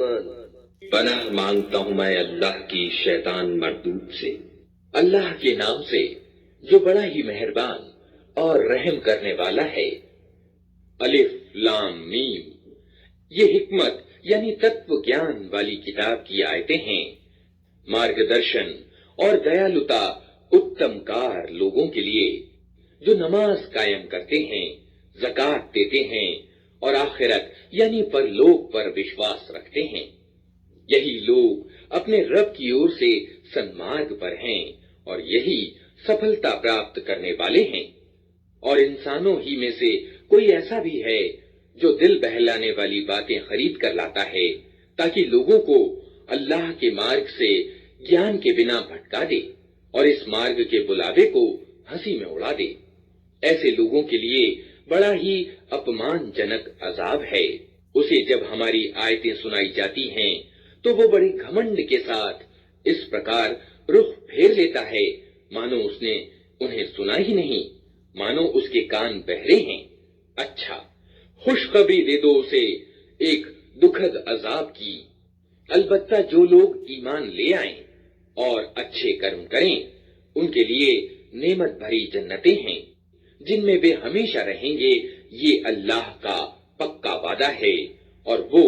الرحمن۔ پناہ مانگتا ہوں میں اللہ کی شیطان مردود سے، اللہ کے نام سے جو بڑا ہی مہربان اور رحم کرنے والا ہے۔ الف لام میم، یہ حکمت یعنی تتو گیان والی کتاب کی آیتیں ہیں۔ مارگدرشن اور دیالوتا اتم کار لوگوں کے لیے جو نماز قائم کرتے ہیں، زکات دیتے ہیں اور آخرت یعنی پرلوک پر وشواس رکھتے ہیں۔ یہی لوگ اپنے رب کی اور سے سنمارگ پر ہیں اور یہی سفلتا پراپت کرنے والے ہیں۔ اور انسانوں ہی میں سے کوئی ایسا بھی ہے جو دل بہلانے والی باتیں خرید کر لاتا ہے تاکہ لوگوں کو اللہ کے مارگ سے گیان کے بنا بھٹکا دے اور اس مارگ کے بلاوے کو ہنسی میں اڑا دے۔ ایسے لوگوں کے لیے بڑا ہی اپمان جنک عذاب ہے۔ اسے جب ہماری آیتیں سنائی جاتی ہیں تو وہ بڑی گھمنڈ کے ساتھ اس پرکار رخ پھیر لیتا ہے مانو اس نے انہیں سنا ہی نہیں، مانو اس کے کان بہرے ہیں۔ اچھا، خوشخبری دے دو اسے ایک دکھد عذاب کی۔ البتہ جو لوگ ایمان لے آئیں اور اچھے کرم کریں ان کے لیے نعمت بھری جنتیں ہیں جن میں وہ ہمیشہ رہیں گے، یہ اللہ کا پکا وعدہ ہے اور وہ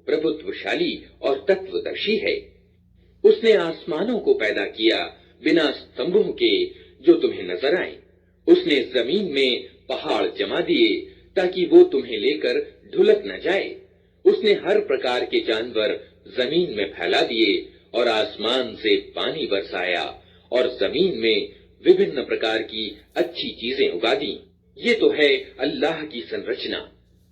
پربھتوشالی اور تتودرشی ہے۔ اس نے آسمانوں کو پیدا کیا بنا ستمبوں کے جو تمہیں نظر آئیں۔ اس نے زمین میں پہاڑ جما دیے تاکہ وہ تمہیں لے کر ڈھلک نہ جائے۔ اس نے ہر پرکار کے جانور زمین میں پھیلا دیے اور آسمان سے پانی برسایا اور زمین میں وبھن پرکار کی اچھی چیزیں اگا دی۔ یہ تو ہے اللہ کی سنرچنا۔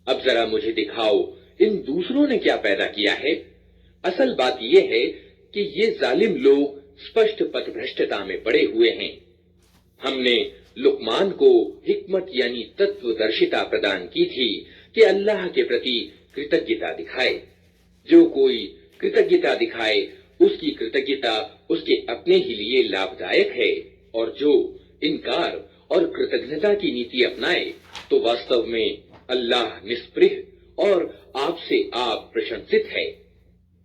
اب ذرا مجھے دکھاؤ ان دوسروں نے کیا پیدا کیا ہے۔ اصل بات یہ ہے کہ یہ ظالم لوگ اسپشٹ پتھ بھرشٹتا میں پڑے ہوئے ہیں۔ ہم نے لقمان کو حکمت یعنی تتو درشتا پردان کی تھی کہ اللہ کے پرتی کرتجتا دکھائے۔ جو کوئی کرتجتا دکھائے اس کی کرتجتا اس کے اپنے ہی لیے لابھدائک ہے، اور جو انکار اور کرتجتا کی نیتی اپنائے تو واستو میں اللہ نسپرہ اور آپ سے آپ پرشنست ہے۔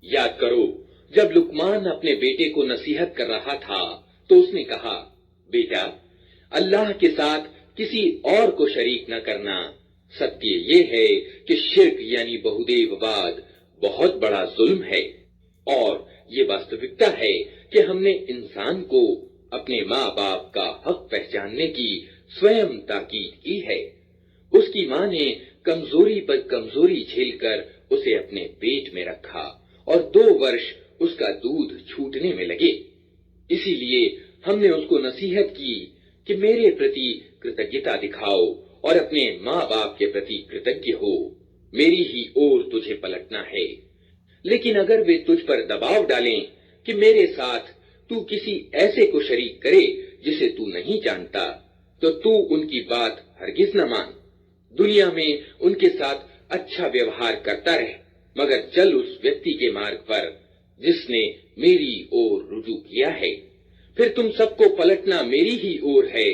یاد کرو جب لقمان اپنے بیٹے کو نصیحت کر رہا تھا تو اس نے کہا، بیٹا اللہ کے ساتھ کسی اور کو شریک نہ کرنا۔ ستیہ یہ ہے کہ شرک یعنی بہودیو واد بہت بڑا ظلم ہے، اور یہ واستوکتا ہے کہ ہم نے انسان کو اپنے ماں باپ کا حق پہچاننے کی سوئم تاکید کی ہے۔ اس کی ماں نے کمزوری پر کمزوری جھیل کر اسے اپنے پیٹ میں رکھا اور 2 ورش اس کا دودھ چھوٹنے میں لگے۔ اسی لیے ہم نے اس کو نصیحت کی کہ میرے پرتی کرتجتا دکھاؤ اور اپنے ماں باپ کے پرتی کرتج્ઞ ہو، میری ہی اور تجھے پلٹنا ہے۔ لیکن اگر وہ تجھ پر دباؤ ڈالیں کہ میرے ساتھ تو کسی ایسے کو شریک کرے جسے تو نہیں جانتا تو تو ان کی بات ہرگز نہ مان۔ دنیا میں ان کے ساتھ اچھا ویوہار کرتا رہ، مگر چل اس ویکتی کے مارگ پر جس نے میری اور رجوع کیا ہے۔ پھر تم سب کو پلٹنا میری ہی اور ہے۔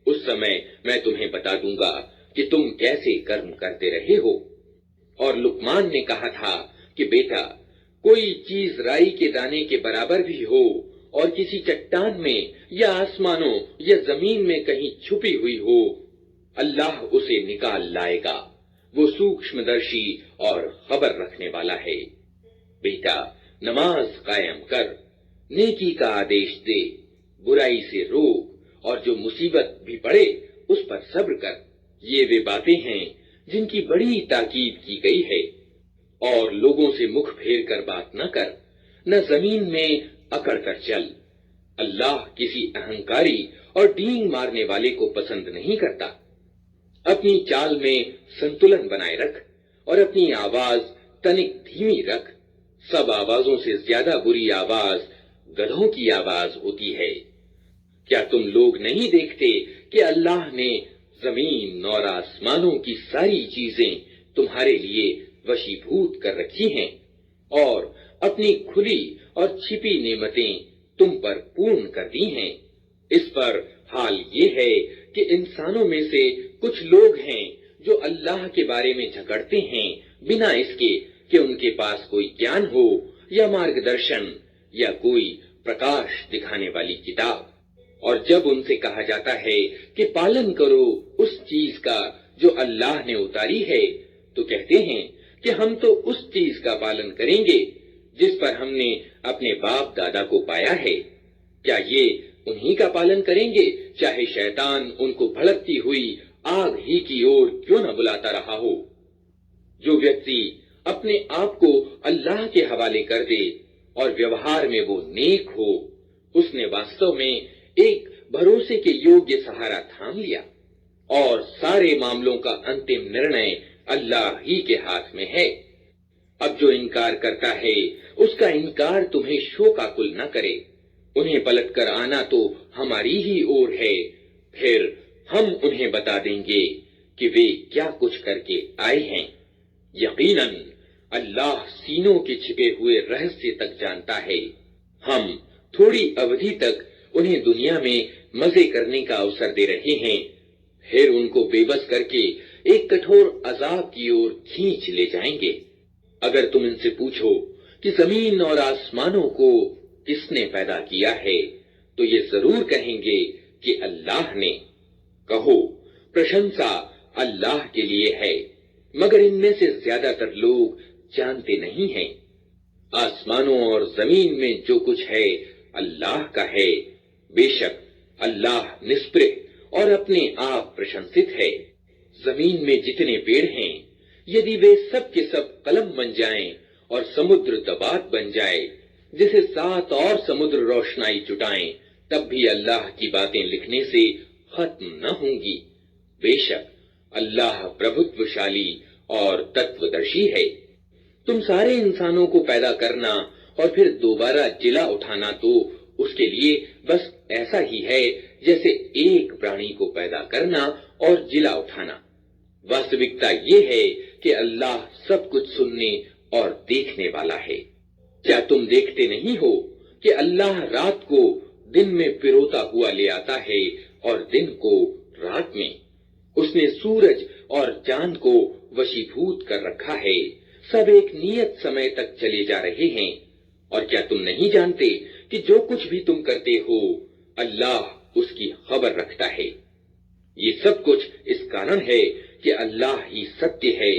اس سمے میں تمہیں بتا دوں گا کہ تم کیسے کرم کرتے رہے ہو۔ اور لقمان نے کہا تھا کہ بیٹا کوئی چیز رائی کے دانے کے برابر بھی ہو اور کسی چٹان میں یا آسمانوں یا زمین میں کہیں چھپی ہوئی ہو، اللہ اسے نکال لائے گا۔ وہ سوکشم درشی اور خبر رکھنے والا ہے۔ بیٹا نماز قائم کر، نیکی کا آدیش دے، برائی سے روک، اور جو مصیبت بھی پڑے اس پر صبر کر۔ یہ وہ باتیں ہیں جن کی بڑی تاکید کی گئی ہے۔ اور لوگوں سے مکھ پھیر کر بات نہ کر، نہ زمین میں اکڑ کر چل۔ اللہ کسی اہنکاری اور ڈینگ مارنے والے کو پسند نہیں کرتا۔ اپنی چال میں سنتلن بنائے رکھ اور اپنی آواز تنک دھیمی رکھ۔ سب آوازوں سے زیادہ بری آواز گدھوں کی آواز ہوتی ہے۔ کیا تم لوگ نہیں دیکھتے کہ اللہ نے زمین اور آسمانوں کی ساری چیزیں تمہارے لیے وشیبھوت کر رکھی ہیں، اور اپنی کھلی اور چھپی نعمتیں تم پر پورن کر دی ہیں۔ اس پر حال یہ ہے کہ انسانوں میں سے کچھ لوگ ہیں جو اللہ کے بارے میں جھگڑتے ہیں بنا اس کے کہ ان کے पास कोई ज्ञान हो या मार्गदर्शन या कोई प्रकाश दिखाने वाली किताब। और जब उनसे कहा जाता है कि पालन करो उस चीज का जो अल्लाह ने उतारी है, तो कहते हैं कि हम तो उस चीज का पालन करेंगे जिस पर हमने अपने बाप दादा को पाया है। क्या ये उन्हीं का पालन करेंगे, चाहे शैतान उनको भड़कती हुई आग ही की ओर क्यों न बुलाता रहा हो। जो व्यक्ति अपने आप को अल्लाह के हवाले कर दे और व्यवहार में वो नेक हो, उसने वास्तव में एक भरोसे के योग्य सहारा थाम लिया और सारे मामलों का अंतिम निर्णय अल्लाह ही के हाथ में है। अब जो इनकार करता है उसका इनकार तुम्हें शोकाकुल न करे। उन्हें पलटकर आना तो हमारी ही ओर है, फिर हम उन्हें बता देंगे कि वे क्या कुछ करके आए हैं। यकीनन अल्लाह सीनों के छिपे हुए रहस्य तक जानता है। हम थोड़ी अवधि तक उन्हें दुनिया में मजे करने का अवसर दे रहे हैं, फिर उनको बेबस करके एक कठोर अजाब की ओर खींच ले जाएंगे। अगर तुम इनसे पूछो कि जमीन और आसमानों को किसने पैदा किया है, तो ये जरूर कहेंगे कि अल्लाह ने। कहो प्रशंसा अल्लाह के लिए है, मगर इनमें से ज्यादातर लोग जानते नहीं हैं। आसमानों और जमीन में जो कुछ है अल्लाह का है। बेशक अल्लाह निष्प्रह और अपने आप प्रशंसित है। जमीन में जितने पेड़ हैं, यदि वे सब के सब कलम बन जाएं और समुद्र दबात बन जाए जिसे 7 और समुद्र रोशनाई जुटाएं, तब भी अल्लाह की बातें लिखने से खत्म न होंगी। बेशक अल्लाह प्रभुत्वशाली और तत्वदर्शी है। तुम सारे इंसानों को पैदा करना और फिर दोबारा जिला उठाना तो उसके लिए बस ऐसा ही है जैसे एक प्राणी को पैदा करना और जिला उठाना। वास्तविकता ये है कि अल्लाह सब कुछ सुनने और देखने वाला है। क्या तुम देखते नहीं हो कि अल्लाह रात को दिन में पिरोता हुआ ले आता है और दिन को रात में। उसने सूरज और चांद को वशीभूत कर रखा है। सब एक नियत समय तक चले जा रहे हैं। और क्या तुम नहीं जानते कि जो कुछ भी तुम करते हो अल्लाह उसकी खबर रखता है। ये सब कुछ इस कारण है कि अल्लाह ही सत्य है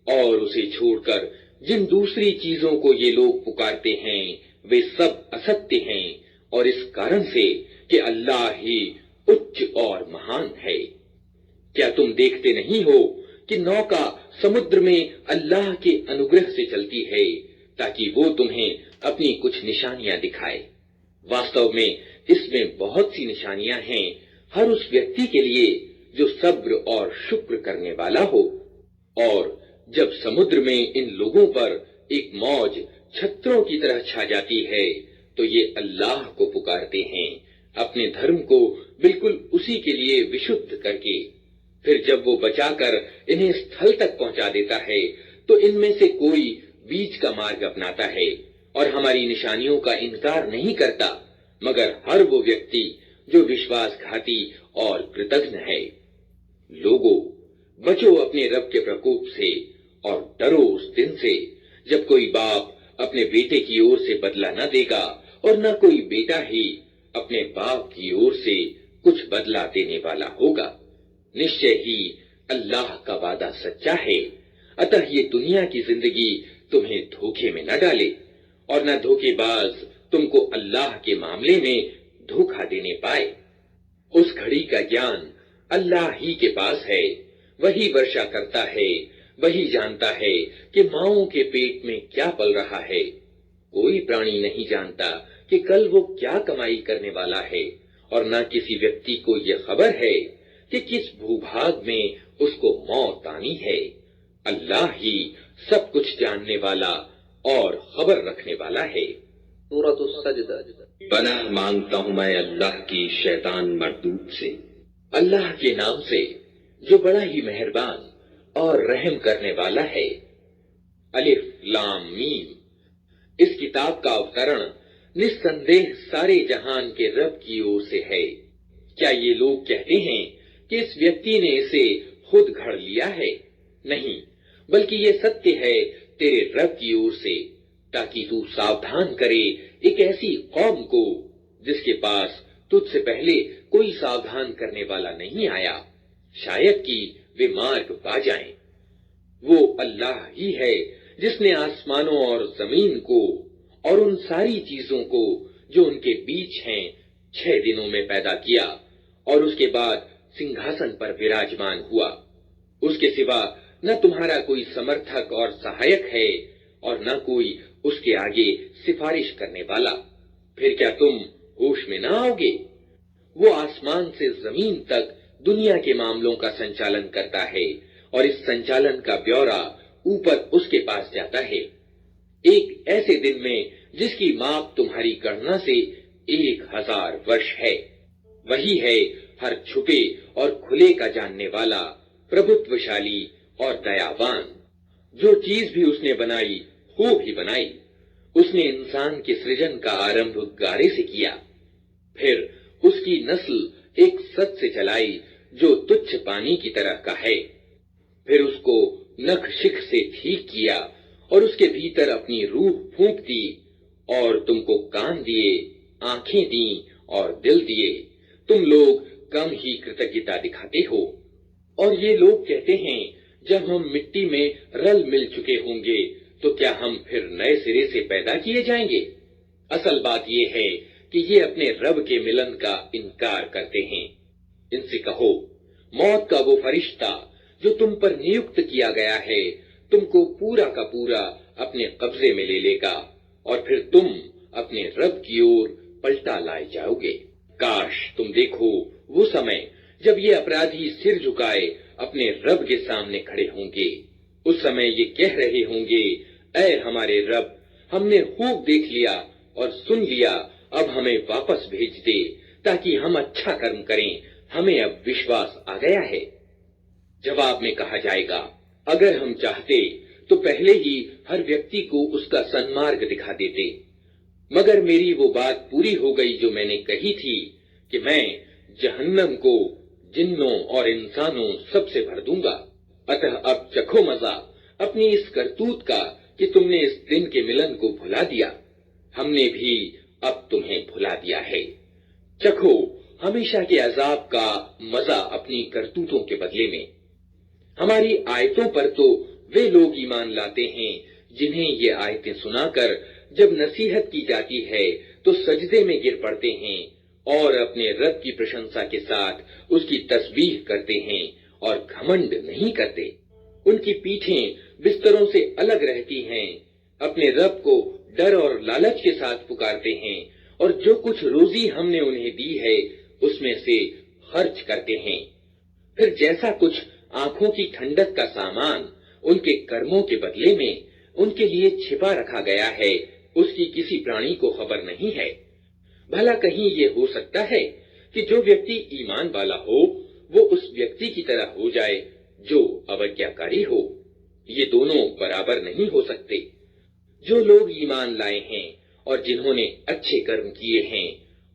और उसे छोड़कर जिन दूसरी चीजों को ये लोग पुकारते हैं वे सब असत्य हैं, और इस कारण से कि अल्लाह ही उच्च और महान है। क्या तुम देखते नहीं हो कि नौका समुद्र में अल्लाह के अनुग्रह से चलती है ताकि वो तुम्हें अपनी कुछ निशानियां दिखाए। वास्तव में इसमें बहुत सी निशानियां हैं हर उस व्यक्ति के लिए जो सब्र और शुक्र करने वाला हो। और जब समुद्र में इन लोगों पर एक मौज छत्रों की तरह छा जाती है तो ये अल्लाह को पुकारते हैं अपने धर्म को बिल्कुल उसी के लिए विशुद्ध करके। फिर जब वो बचाकर इन्हें स्थल तक पहुंचा देता है तो इनमें से कोई बीच का मार्ग अपनाता है और हमारी निशानियों का इनकार नहीं करता, मगर हर वो व्यक्ति जो विश्वासघाती और कृतघ्न है। लोगों, बचो अपने रब के प्रकोप से और डरो उस दिन से जब कोई बाप अपने बेटे की ओर से बदला न देगा और न कोई बेटा ही अपने बाप की ओर से कुछ बदला देने वाला होगा। निश्चय ही अल्लाह का वादा सच्चा है। अतः ये दुनिया की जिंदगी तुम्हें धोखे में न डाले और न धोखेबाज तुमको अल्लाह के मामले में धोखा देने पाए। उस घड़ी का ज्ञान अल्लाह ही के पास है। वही वर्षा करता है, वही जानता है कि माओं के पेट में क्या पल रहा है। कोई प्राणी नहीं जानता कि कल वो क्या कमाई करने वाला है, और न किसी व्यक्ति को ये खबर है कि किस भूभाग में उसको मौत आनी है। अल्लाह ही सब कुछ जानने वाला और खबर रखने वाला है। सूरत सजदा। पनाह मांगता हूँ मैं अल्लाह की शैतान मरदूद से। अल्लाह के नाम से जो बड़ा ही मेहरबान और रहम करने वाला है। अलिफ लाम मीम। इस किताब का अवतरण निस्संदेह सारे जहान के रब की ओर से है। क्या ये लोग कहते हैं कि इस व्यक्ति ने इसे खुद घड़ लिया है? नहीं, बल्कि ये सत्य है तेरे रब की ओर से, ताकि तू सावधान करे एक ऐसी कौम को जिसके पास तुझसे पहले कोई सावधान करने वाला नहीं आया, शायद कि वे मार्ग पा जाएं। वो अल्लाह ही है जिसने आसमानों और जमीन को और उन सारी चीजों को जो उनके बीच हैं 6 दिनों में पैदा किया और उसके बाद सिंहासन पर विराजमान हुआ। उसके सिवा न तुम्हारा कोई समर्थक और सहायक है और न कोई उसके आगे सिफारिश करने वाला। फिर क्या तुम होश में न आओगे? वो आसमान से जमीन तक दुनिया के मामलों का संचालन करता है और इस संचालन का ब्यौरा ऊपर उसके पास जाता है, एक ऐसे दिन में जिसकी माप तुम्हारी गणना से 1000 वर्ष है। वही है हर छुपे और खुले का जानने वाला, प्रभुत्वशाली और दयावान। जो चीज भी उसने बनाई खूब ही बनाई। उसने इंसान के सृजन का आरंभ गारे से किया, फिर उसकी नस्ल एक सत से चलाई जो तुच्छ पानी की तरह का है, फिर उसको नख शिख से ठीक किया और उसके भीतर अपनी रूह फूंक दी और तुमको कान दिए, आंखें दी और दिल दिए। तुम लोग कम ही कृतज्ञता दिखाते हो। और ये लोग कहते हैं, जब हम मिट्टी में रल मिल चुके होंगे तो क्या हम फिर नए सिरे से पैदा किए जाएंगे? असल बात ये है कि ये अपने रब के मिलन का इनकार करते हैं। इनसे कहो, मौत का वो फरिश्ता जो तुम पर नियुक्त किया गया है तुमको पूरा का पूरा अपने कब्जे में ले लेगा और फिर तुम अपने रब की ओर पलटा लाए जाओगे। काश तुम देखो वो समय जब ये अपराधी सिर झुकाए अपने रब के सामने खड़े होंगे। उस समय ये कह रहे होंगे, ऐ हमारे रब, हमने खूब देख लिया और सुन लिया, अब हमें वापस भेज दे ताकि हम अच्छा कर्म करें, हमें अब विश्वास आ गया है। जवाब में कहा जाएगा, अगर हम चाहते तो पहले ही हर व्यक्ति को उसका सन्मार्ग दिखा देते, मगर मेरी वो बात पूरी हो गई जो मैंने कही थी कि मैं जहन्नम को जिन्नों और इंसानों सबसे भर दूंगा। अतः अब चखो मजा अपनी इस करतूत का कि तुमने इस दिन के मिलन को भुला दिया। हमने भी अब तुम्हें भुला दिया है। चखो हमेशा के अजाब का मजा अपनी करतूतों के बदले में। हमारी आयतों पर तो वे लोग ईमान लाते हैं जिन्हें ये आयतें सुनाकर जब नसीहत की जाती है तो सजदे में गिर पड़ते हैं और अपने रब की प्रशंसा के साथ उसकी तस्बीह करते हैं और घमंड नहीं करते। उनकी पीठें बिस्तरों से अलग रहती हैं, अपने रब को डर और लालच के साथ पुकारते हैं और जो कुछ रोजी हमने उन्हें दी है उसमें से खर्च करते हैं। फिर जैसा कुछ आंखों की ठंडक का सामान उनके कर्मों के बदले में उनके लिए छिपा रखा गया है, उसकी किसी प्राणी को खबर नहीं है। भला कहीं ये हो सकता है कि जो व्यक्ति ईमान वाला हो वो उस व्यक्ति की तरह हो जाए जो अवज्ञाकारी हो? ये दोनों बराबर नहीं हो सकते। जो लोग ईमान लाए हैं और जिन्होंने अच्छे कर्म किए हैं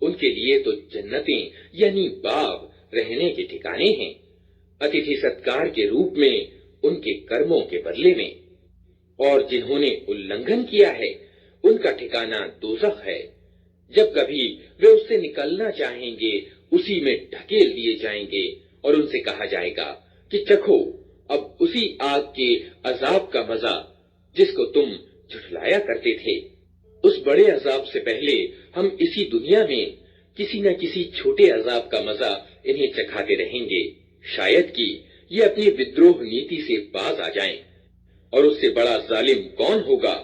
उनके लिए तो जन्नतें यानी बाग रहने के ठिकाने हैं, अतिथि सत्कार के रूप में उनके कर्मों के बदले में। और जिन्होंने उल्लंघन किया है उनका ठिकाना दोज़ख है। जब कभी वे उससे निकलना चाहेंगे उसी में ढकेल दिए जाएंगे और उनसे कहा जाएगा कि चखो अब उसी आग के अजाब का मजा जिसको तुम झुठलाया करते थे। उस बड़े अजाब से पहले हम इसी दुनिया में किसी न किसी छोटे अजाब का मजा इन्हें चखाते रहेंगे, शायद कि ये अपनी विद्रोह नीति से बाज आ जाएं। और उससे बड़ा जालिम कौन होगा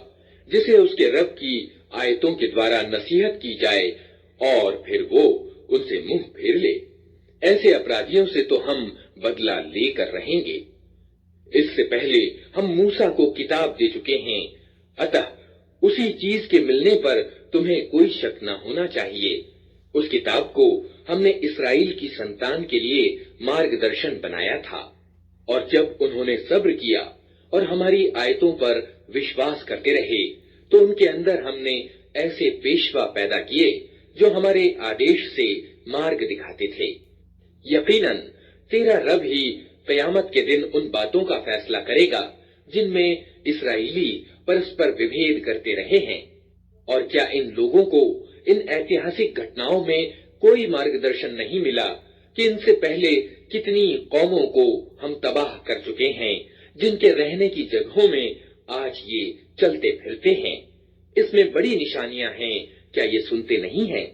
जिसे उसके रब की आयतों के द्वारा नसीहत की जाए और फिर वो उनसे मुंह फेर ले। ऐसे अपराधियों से तो हम बदला लेकर रहेंगे। इससे पहले हम मूसा को किताब दे चुके हैं, अतः उसी चीज के मिलने पर तुम्हें कोई शक न होना चाहिए। उस किताब को हमने इस्राएल की संतान के लिए मार्गदर्शन बनाया था। और जब उन्होंने सब्र किया और हमारी आयतों पर विश्वास करते रहे तो उनके अंदर हमने ऐसे पेशवा पैदा किए जो हमारे आदेश से मार्ग दिखाते थे। यकीनन तेरा रब ही क़यामत के दिन उन बातों का फैसला करेगा जिनमें اسرائیلی परस्पर विभेद करते रहे हैं। और क्या इन लोगों को इन ऐतिहासिक घटनाओं में कोई मार्गदर्शन नहीं मिला कि इनसे पहले कितनी कौमों को हम तबाह कर चुके हैं, जिनके रहने की जगहों में आज ये चलते फिरते हैं। इसमें बड़ी निशानियां हैं, क्या ये सुनते नहीं हैं?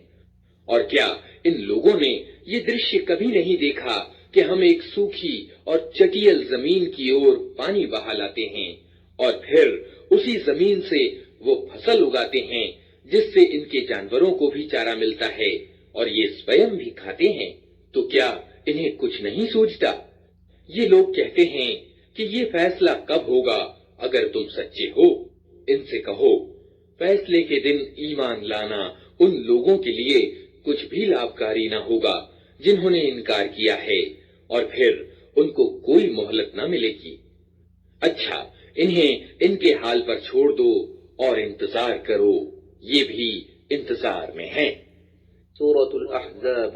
और क्या इन लोगों ने ये दृश्य कभी नहीं देखा कि हम एक सूखी और चटियल जमीन की ओर पानी बहा लाते हैं और फिर उसी जमीन से वो फसल उगाते हैं जिससे इनके जानवरों को भी चारा मिलता है और ये स्वयं भी खाते हैं? तो क्या इन्हें कुछ नहीं सूझता? ये लोग कहते हैं कि ये फैसला कब होगा अगर तुम सच्चे हो? इनसे कहो, फैसले के दिन ईमान लाना उन लोगों के लिए कुछ भी लाभकारी न होगा जिन्होंने इनकार किया है और फिर उनको कोई मोहलत न मिलेगी। अच्छा, इन्हें इनके हाल पर छोड़ दो और इंतजार करो, ये भी इंतजार में हैं। सूरतुल अहज़ाब